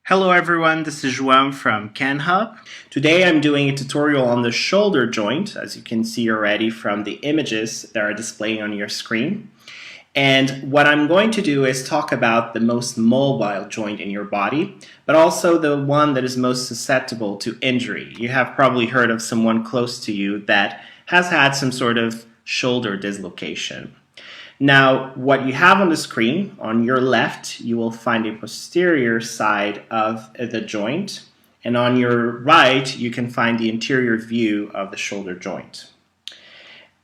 Hello everyone, this is João from CanHub. Today I'm doing a tutorial on the shoulder joint, as you can see already from the images that are displaying on your screen. And what I'm going to do is talk about the most mobile joint in your body, but also the one that is most susceptible to injury. You have probably heard of someone close to you that has had some sort of shoulder dislocation. Now, what you have on the screen, on your left, you will find a posterior side of the joint, and on your right, you can find the interior view of the shoulder joint.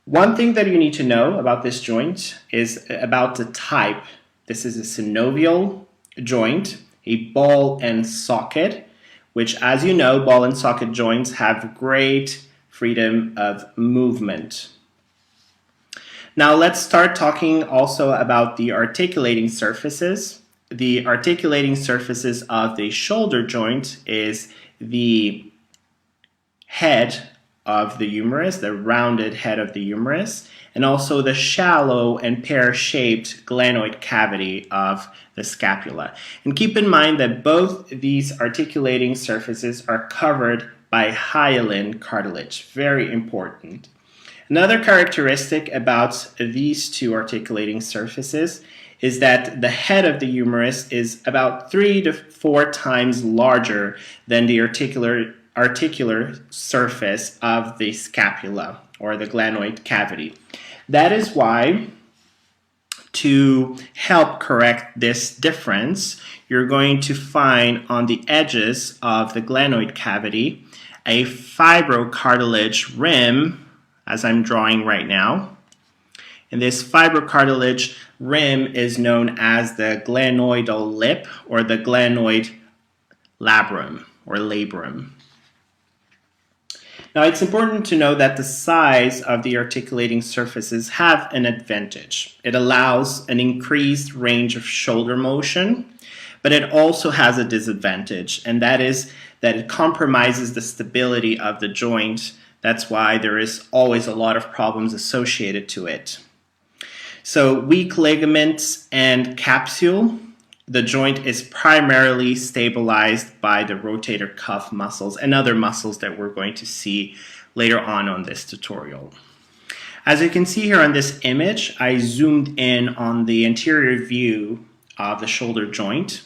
One thing that you need to know about this joint is about the type. This is a synovial joint, a ball and socket, which, as you know, ball and socket joints have great freedom of movement. Now let's start talking also about the articulating surfaces. The articulating surfaces of the shoulder joint is the head of the humerus, the rounded head of the humerus, and also the shallow and pear-shaped glenoid cavity of the scapula. And keep in mind that both these articulating surfaces are covered by hyaline cartilage. Very important. Another characteristic about these two articulating surfaces is that the head of the humerus is about 3 to 4 times larger than the articular surface of the scapula or the glenoid cavity. That is why, to help correct this difference, you're going to find on the edges of the glenoid cavity a fibrocartilage rim, as I'm drawing right now. And this fibrocartilage rim is known as the glenoidal lip or the glenoid labrum or labrum. Now it's important to know that the size of the articulating surfaces have an advantage. It allows an increased range of shoulder motion, but it also has a disadvantage, and that is that it compromises the stability of the joint. That's why there is always a lot of problems associated to it. So weak ligaments and capsule, the joint is primarily stabilized by the rotator cuff muscles and other muscles that we're going to see later on this tutorial. As you can see here on this image, I zoomed in on the anterior view of the shoulder joint,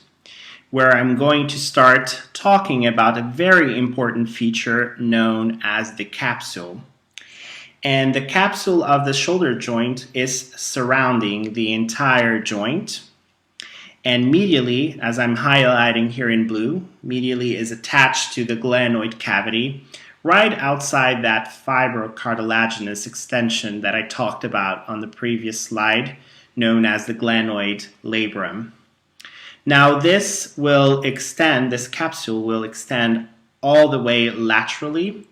where I'm going to start talking about a very important feature known as the capsule. And the capsule of the shoulder joint is surrounding the entire joint. And medially, as I'm highlighting here in blue, medially is attached to the glenoid cavity, right outside that fibrocartilaginous extension that I talked about on the previous slide, known as the glenoid labrum. Now this capsule will extend all the way laterally,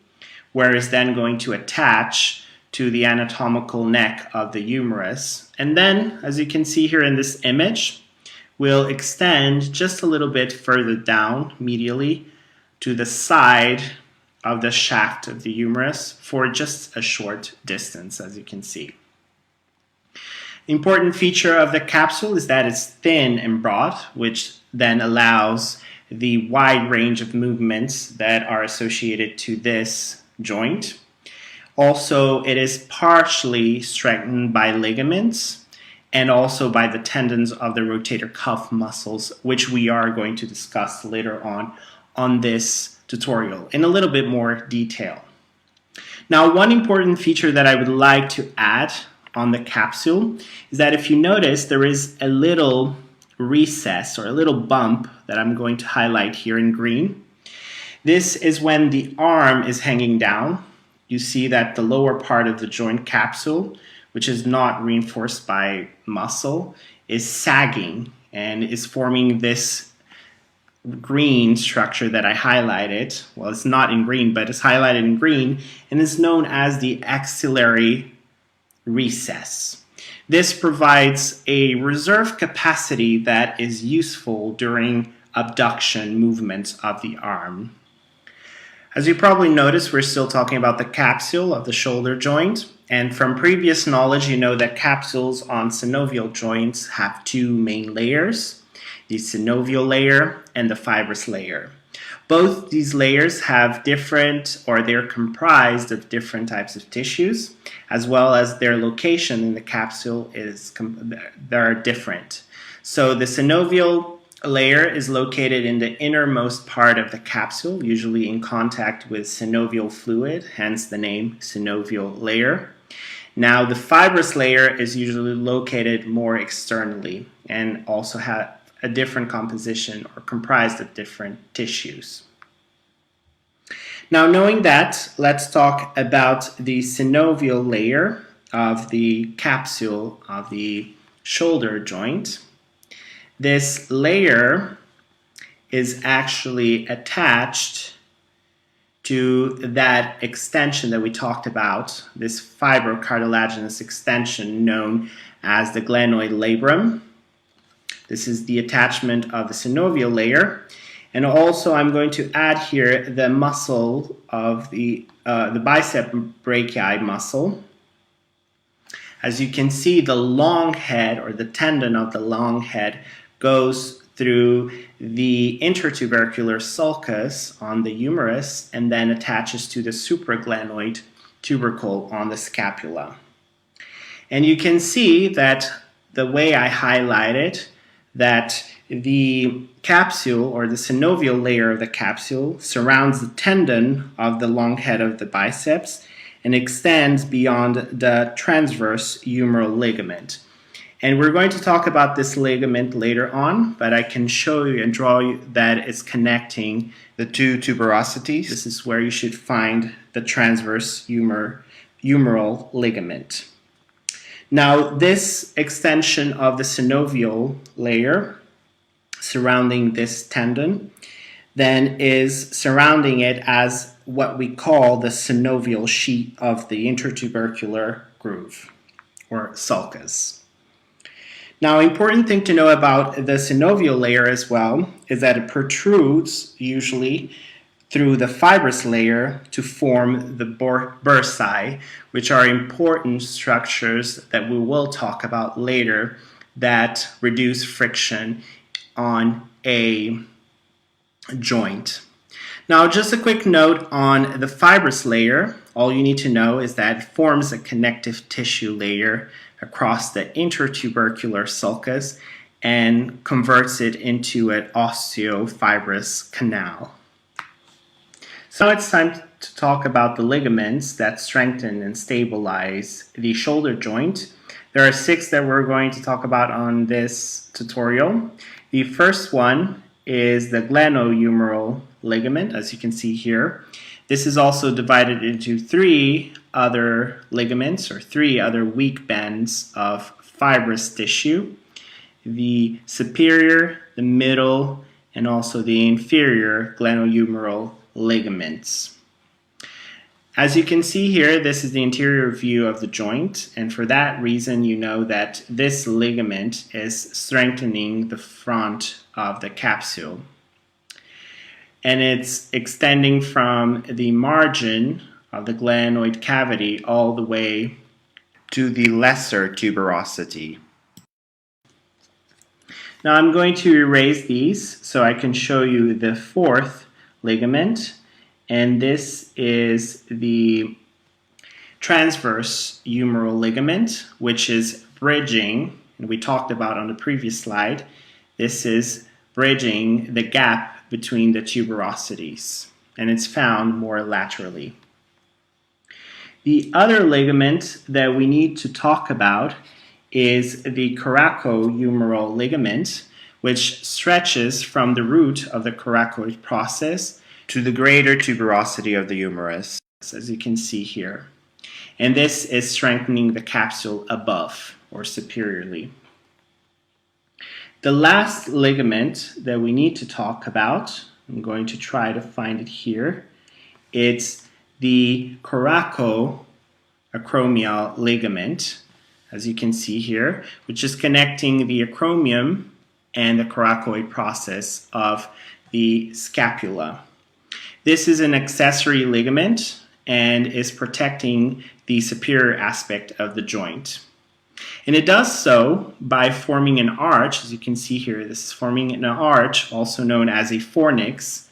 where it's then going to attach to the anatomical neck of the humerus. And then, as you can see here in this image, will extend just a little bit further down medially to the side of the shaft of the humerus for just a short distance, as you can see. The important feature of the capsule is that it's thin and broad, which then allows the wide range of movements that are associated to this joint. Also, it is partially strengthened by ligaments and also by the tendons of the rotator cuff muscles, which we are going to discuss later on this tutorial in a little bit more detail. Now, one important feature that I would like to add on the capsule is that if you notice, there is a little recess or a little bump that I'm going to highlight here in green. This is when the arm is hanging down. You see that the lower part of the joint capsule, which is not reinforced by muscle, is sagging and is forming this green structure that I highlighted. Well, it's not in green, but it's highlighted in green and is known as the axillary recess. This provides a reserve capacity that is useful during abduction movements of the arm. As you probably noticed, we're still talking about the capsule of the shoulder joint, and from previous knowledge you know that capsules on synovial joints have two main layers. the synovial layer and the fibrous layer. Both these layers have different, or they're comprised of different types of tissues, as well as their location in the capsule are different. So the synovial layer is located in the innermost part of the capsule, usually in contact with synovial fluid, hence the name synovial layer. Now the fibrous layer is usually located more externally and also has a different composition or comprised of different tissues. Now, knowing that, let's talk about the synovial layer of the capsule of the shoulder joint. This layer is actually attached to that extension that we talked about, this fibrocartilaginous extension known as the glenoid labrum. This is the attachment of the synovial layer. And also I'm going to add here the muscle of the bicep brachii muscle. As you can see, the long head, or the tendon of the long head, goes through the intertubercular sulcus on the humerus and then attaches to the supraglenoid tubercle on the scapula. And you can see that the way I highlight it, that the capsule, or the synovial layer of the capsule, surrounds the tendon of the long head of the biceps and extends beyond the transverse humeral ligament. And we're going to talk about this ligament later on, but I can show you and draw you that it's connecting the two tuberosities. This is where you should find the transverse humeral ligament. Now, this extension of the synovial layer surrounding this tendon then is surrounding it as what we call the synovial sheet of the intertubercular groove, or sulcus. Now, important thing to know about the synovial layer as well is that it protrudes usually through the fibrous layer to form the bursae, which are important structures that we will talk about later that reduce friction on a joint. Now, just a quick note on the fibrous layer. All you need to know is that it forms a connective tissue layer across the intertubercular sulcus and converts it into an osteofibrous canal. So now it's time to talk about the ligaments that strengthen and stabilize the shoulder joint. There are 6 that we're going to talk about on this tutorial. The first one is the glenohumeral ligament, as you can see here. This is also divided into 3 other ligaments, or 3 other weak bands of fibrous tissue: the superior, the middle, and also the inferior glenohumeral ligaments. As you can see here, this is the interior view of the joint, and for that reason you know that this ligament is strengthening the front of the capsule. And it's extending from the margin of the glenoid cavity all the way to the lesser tuberosity. Now I'm going to erase these so I can show you the 4th ligament, and this is the transverse humeral ligament, which is bridging, and we talked about on the previous slide, this is bridging the gap between the tuberosities, and it's found more laterally. The other ligament that we need to talk about is the coracohumeral ligament, which stretches from the root of the coracoid process to the greater tuberosity of the humerus, as you can see here. And this is strengthening the capsule above, or superiorly. The last ligament that we need to talk about, I'm going to try to find it here, it's the coracoacromial ligament, as you can see here, which is connecting the acromion and the coracoid process of the scapula. This is an accessory ligament and is protecting the superior aspect of the joint. And it does so by forming an arch. As you can see here, this is forming an arch, also known as a fornix,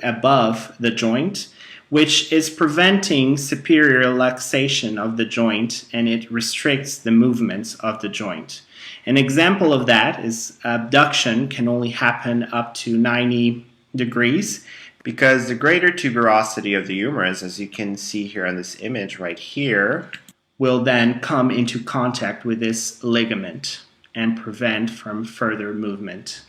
above the joint, which is preventing superior relaxation of the joint, and it restricts the movements of the joint. An example of that is abduction can only happen up to 90 degrees, because the greater tuberosity of the humerus, as you can see here on this image right here, will then come into contact with this ligament and prevent from further movement.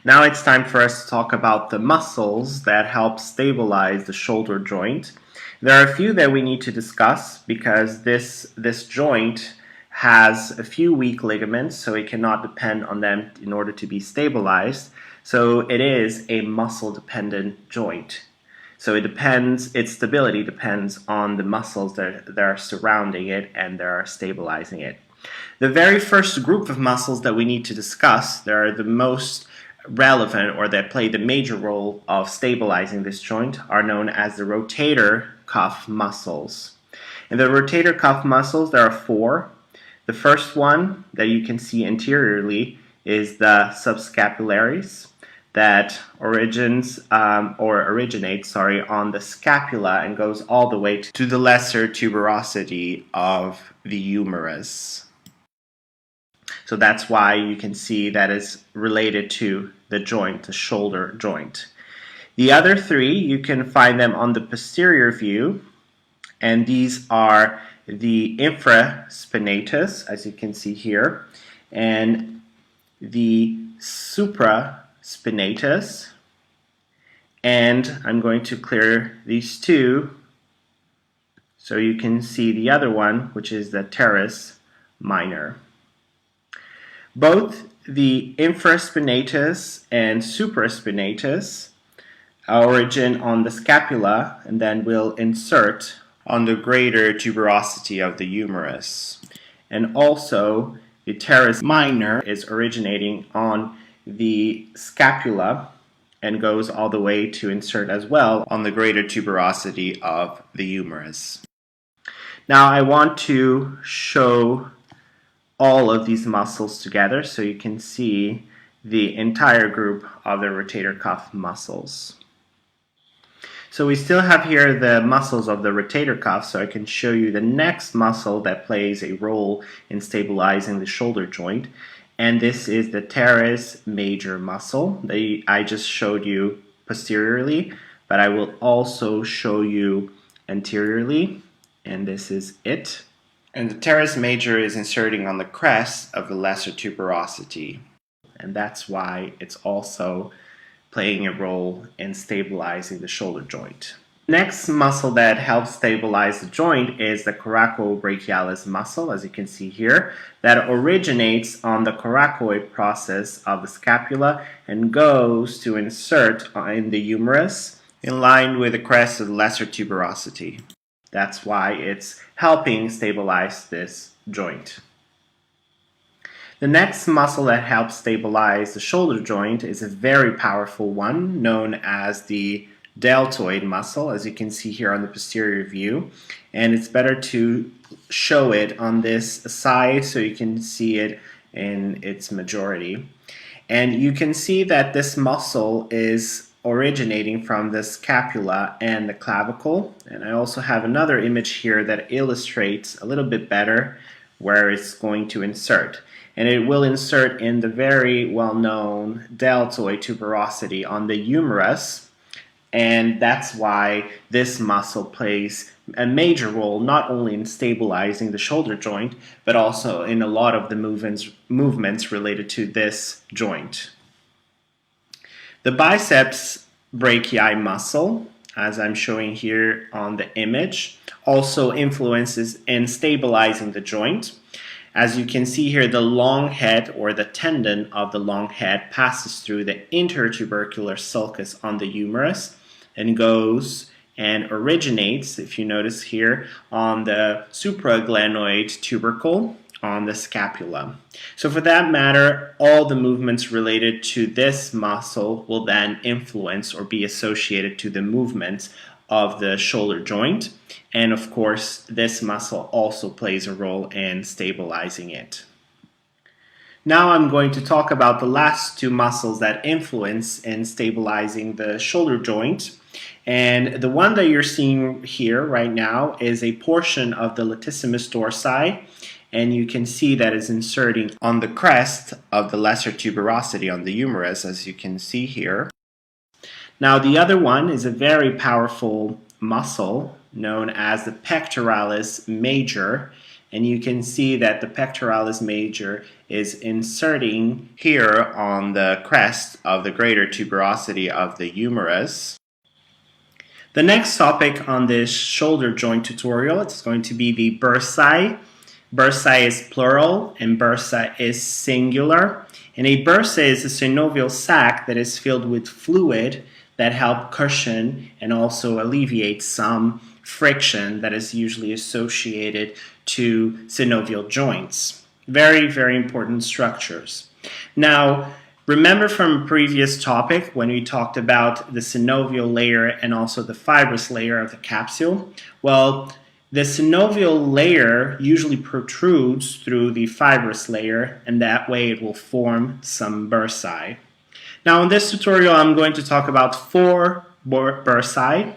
Now it's time for us to talk about the muscles that help stabilize the shoulder joint. There are a few that we need to discuss because this joint has a few weak ligaments, so it cannot depend on them in order to be stabilized. So it is a muscle-dependent joint. So its stability depends on the muscles that are surrounding it and that are stabilizing it. The very first group of muscles that we need to discuss, that are the most relevant or that play the major role of stabilizing this joint, are known as the rotator cuff muscles. And the rotator cuff muscles, there are four. The first one that you can see anteriorly is the subscapularis, that originates on the scapula and goes all the way to the lesser tuberosity of the humerus. So that's why you can see that is related to the joint, the shoulder joint. The other three, you can find them on the posterior view, and these are the infraspinatus, as you can see here, and the supraspinatus, and I'm going to clear these two so you can see the other one, which is the teres minor. Both the infraspinatus and supraspinatus origin on the scapula and then will insert on the greater tuberosity of the humerus. And also the teres minor is originating on the scapula and goes all the way to insert as well on the greater tuberosity of the humerus. Now I want to show all of these muscles together so you can see the entire group of the rotator cuff muscles. So we still have here the muscles of the rotator cuff, so I can show you the next muscle that plays a role in stabilizing the shoulder joint, and this is the teres major muscle. I just showed you posteriorly, but I will also show you anteriorly, and this is it. And the teres major is inserting on the crest of the lesser tuberosity, and that's why it's also playing a role in stabilizing the shoulder joint. Next muscle that helps stabilize the joint is the coracobrachialis muscle, as you can see here, that originates on the coracoid process of the scapula and goes to insert in the humerus in line with the crest of the lesser tuberosity. That's why it's helping stabilize this joint. The next muscle that helps stabilize the shoulder joint is a very powerful one known as the deltoid muscle, as you can see here on the posterior view. And it's better to show it on this side so you can see it in its majority. And you can see that this muscle is originating from the scapula and the clavicle. And I also have another image here that illustrates a little bit better where it's going to insert. And it will insert in the very well-known deltoid tuberosity on the humerus, and that's why this muscle plays a major role not only in stabilizing the shoulder joint, but also in a lot of the movements related to this joint. The biceps brachii muscle, as I'm showing here on the image, also influences in stabilizing the joint. As you can see here, the long head or the tendon of the long head passes through the intertubercular sulcus on the humerus and goes and originates, if you notice here, on the supraglenoid tubercle on the scapula. So for that matter, all the movements related to this muscle will then influence or be associated to the movements of the shoulder joint. And of course, this muscle also plays a role in stabilizing it. Now I'm going to talk about the last two muscles that influence in stabilizing the shoulder joint. And the one that you're seeing here right now is a portion of the latissimus dorsi, and you can see that is inserting on the crest of the lesser tuberosity on the humerus, as you can see here. Now the other one is a very powerful muscle known as the pectoralis major, and you can see that the pectoralis major is inserting here on the crest of the greater tuberosity of the humerus. The next topic on this shoulder joint tutorial is going to be the bursae. Bursae is plural and bursa is singular. And a bursa is a synovial sac that is filled with fluid that help cushion and also alleviate some friction that is usually associated to synovial joints. Very, very important structures. Now, remember from a previous topic when we talked about the synovial layer and also the fibrous layer of the capsule? Well, the synovial layer usually protrudes through the fibrous layer, and that way it will form some bursae. Now in this tutorial I'm going to talk about 4 bursae.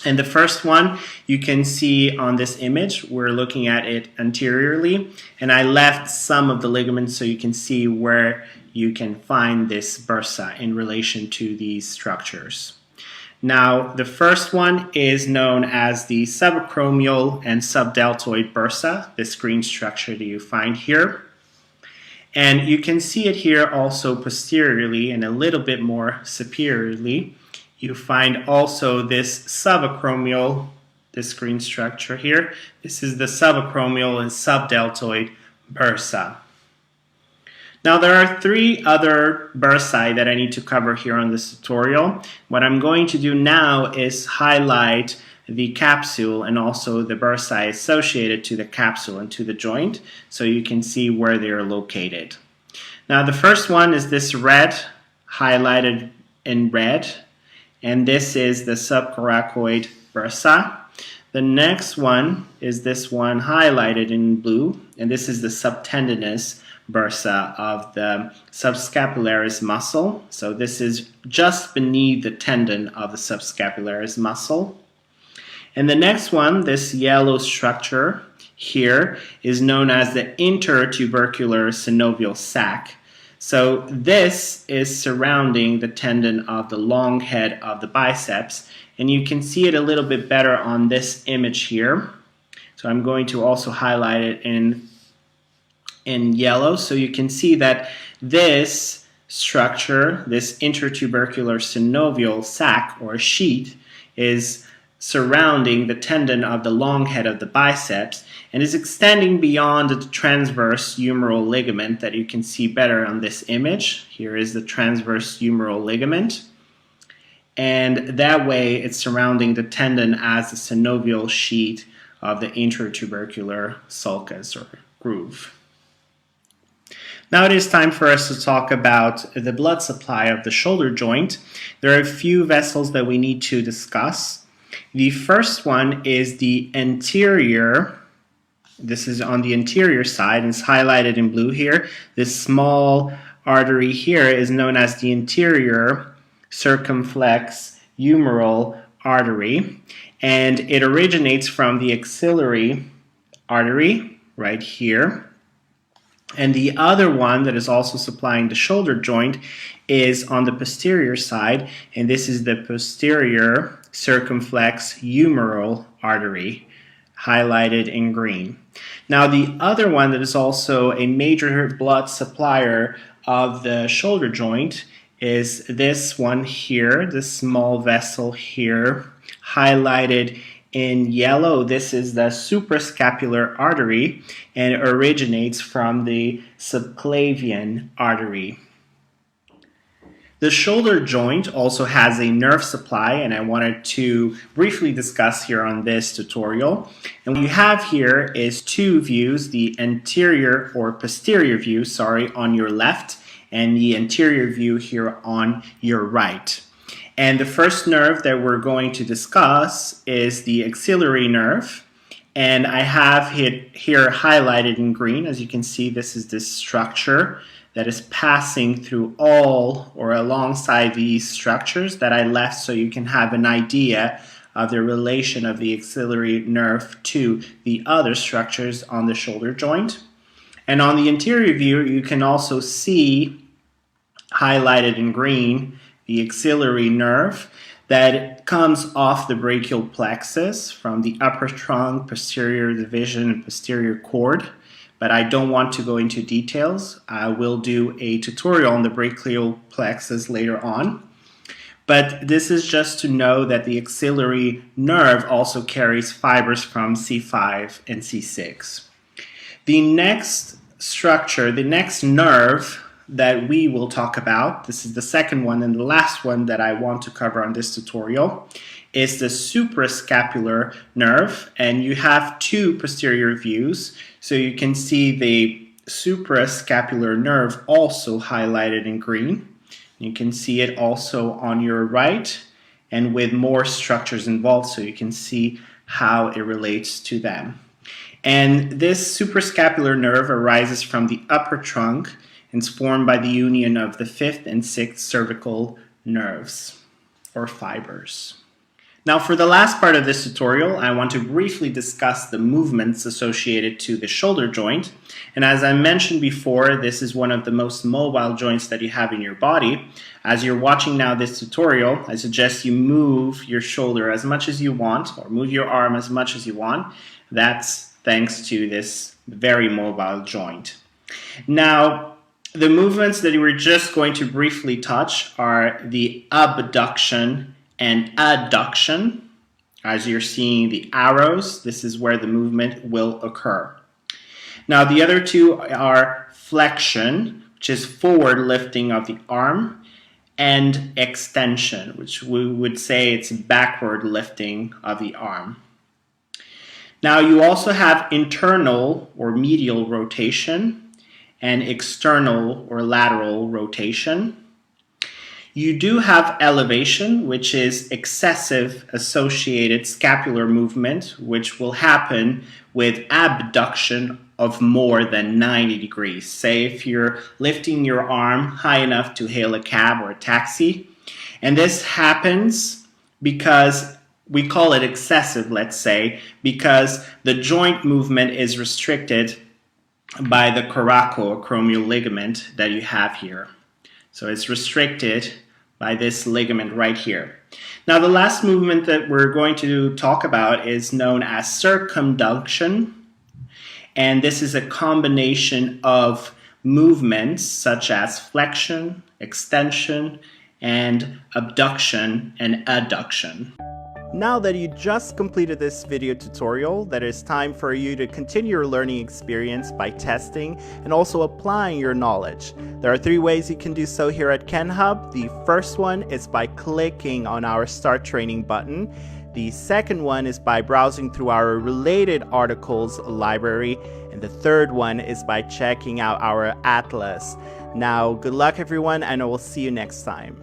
And the first one you can see on this image. We're looking at it anteriorly, and I left some of the ligaments so you can see where you can find this bursa in relation to these structures. Now the first one is known as the subacromial and subdeltoid bursa, this green structure that you find here. And you can see it here also posteriorly and a little bit more superiorly. You find also this subacromial, this green structure here. This is the subacromial and subdeltoid bursa. Now there are 3 other bursae that I need to cover here on this tutorial. What I'm going to do now is highlight the capsule and also the bursae associated to the capsule and to the joint so you can see where they are located. Now the first one is this red, highlighted in red, and this is the subcoracoid bursa. The next one is this one highlighted in blue, and this is the subtendinous bursa of the subscapularis muscle. So this is just beneath the tendon of the subscapularis muscle. And the next one, this yellow structure here, is known as the intertubercular synovial sac. So this is surrounding the tendon of the long head of the biceps, and you can see it a little bit better on this image here. So I'm going to also highlight it in yellow so you can see that this structure, this intertubercular synovial sac or sheet, is surrounding the tendon of the long head of the biceps and is extending beyond the transverse humeral ligament that you can see better on this image. Here is the transverse humeral ligament, and that way it's surrounding the tendon as the synovial sheet of the intertubercular sulcus or groove. Now it is time for us to talk about the blood supply of the shoulder joint. There are a few vessels that we need to discuss. The first one is the anterior. This is on the anterior side, and it's highlighted in blue here. This small artery here is known as the anterior circumflex humeral artery, and it originates from the axillary artery right here. And the other one that is also supplying the shoulder joint is on the posterior side, and this is the posterior circumflex humeral artery, highlighted in green. Now the other one that is also a major blood supplier of the shoulder joint is this one here, this small vessel here, highlighted in yellow. This is the suprascapular artery, and it originates from the subclavian artery. The shoulder joint also has a nerve supply, and I wanted to briefly discuss here on this tutorial. And what you have here is 2 views, the anterior or posterior view, on your left, and the anterior view here on your right. And the first nerve that we're going to discuss is the axillary nerve. And I have it here highlighted in green. As you can see, this is this structure that is passing through all or alongside these structures that I left so you can have an idea of the relation of the axillary nerve to the other structures on the shoulder joint. And on the anterior view, you can also see highlighted in green the axillary nerve that comes off the brachial plexus from the upper trunk, posterior division, and posterior cord. But I don't want to go into details. I will do a tutorial on the brachial plexus later on. But this is just to know that the axillary nerve also carries fibers from C5 and C6. The next structure, the next nerve that we will talk about, this is the second one and the last one that I want to cover on this tutorial, is the suprascapular nerve. And you have two posterior views, so you can see the suprascapular nerve also highlighted in green. You can see it also on your right and with more structures involved, so you can see how it relates to them. And this suprascapular nerve arises from the upper trunk and is formed by the union of the 5th and 6th cervical nerves or fibers. Now, for the last part of this tutorial, I want to briefly discuss the movements associated to the shoulder joint. And as I mentioned before, this is one of the most mobile joints that you have in your body. As you're watching now this tutorial, I suggest you move your shoulder as much as you want, or move your arm as much as you want. That's thanks to this very mobile joint. Now, the movements that we're just going to briefly touch are the abduction and adduction. As you're seeing the arrows, this is where the movement will occur. Now, the other two are flexion, which is forward lifting of the arm, and extension, which we would say it's backward lifting of the arm. Now, you also have internal or medial rotation and external or lateral rotation. You do have elevation, which is excessive associated scapular movement, which will happen with abduction of more than 90 degrees. Say if you're lifting your arm high enough to hail a cab or a taxi, and this happens because we call it excessive, let's say, because the joint movement is restricted by the coracoacromial ligament that you have here. So it's restricted by this ligament right here. Now, the last movement that we're going to talk about is known as circumduction, and this is a combination of movements such as flexion, extension, and abduction and adduction. Now that you just completed this video tutorial, that is time for you to continue your learning experience by testing and also applying your knowledge. There are 3 ways you can do so here at KenHub. The first one is by clicking on our Start Training button. The second one is by browsing through our related articles library. And the third one is by checking out our atlas. Now, good luck everyone, and I will see you next time.